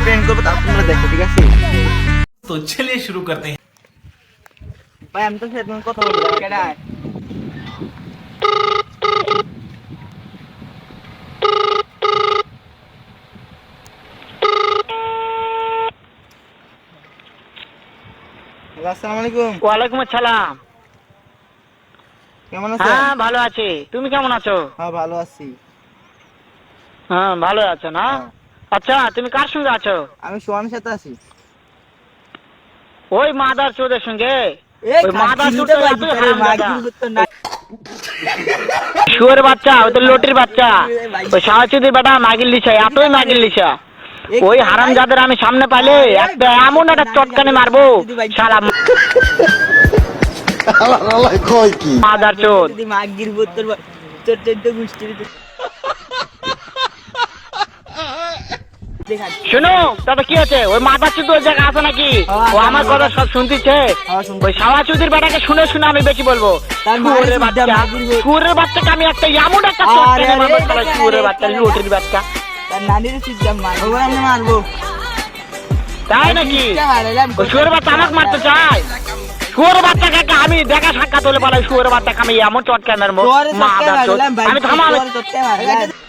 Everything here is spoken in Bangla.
প্র্যাঙ্ক করবো, তারপর তোমরা দেখো, ঠিক আছে? तो चलिए शुरू करते हैं। ভাই আমি তো সে তুমি কথা বলবো কেডায়? আসসালামু আলাইকুম। ওয়ালাইকুম আসসালাম। কেমন আছো? হ্যাঁ ভালো আছি, তুমি কেমন আছো? হ্যাঁ ভালো আছি। হ্যাঁ ভালো আছো না? হ্যাঁ। আচ্ছা তুমি কার সঙ্গে আছো? আমি সোহানের সাথে আছি। ওই মাদার চোদের সঙ্গে? এই ওই মাদার খাচ্ছি চোদ তো তো ভাই, এতই ভিতরে হারামজাদা। মাগির ভিতর না। শুয়োর বাচ্চা, ওই তো লটির বাচ্চা, ওই শাহচুদির বেটা মাগির লিসা, এতই মাগির লিসা। ওই হারামজাদের আমি সামনে পাইলে একটা এমন একটা চটকানি মারবো শালা মাদার চোদ। যদি মাগির ভিতর তোর চোদ্দ গোষ্ঠীর শুনো তবে কি আছে, ওই মাদার চোদ ওই জায়গা আছে নাকি? ও আমার কথা সব শুনতেছে। ওই শাহচুদির বেটাকে শুনে শুনে আমি বেশি বলবো। শুয়োরের বাচ্চা, শুয়োরের বাচ্চাকে আমি একটা এমন একটা চটকানি মারবো শালা শুয়োরের বাচ্চা, লটির বাচ্চা। তার নানির সিস্টেম মারবো, আমি মারবো। তাই নাকি? ওই শুয়োরের বাচ্চা আমাকে মারতে চায়? শুয়োরের বাচ্চাকে আমি দেখা সাক্ষাৎ হলে বলে শুয়োরের বাচ্চাকে আমি এমন চটকানি মারবো। তোরে মাদার চোদ। চটকে মারলাম ভাই, আমি থামা তোরে চটকে মারলাম।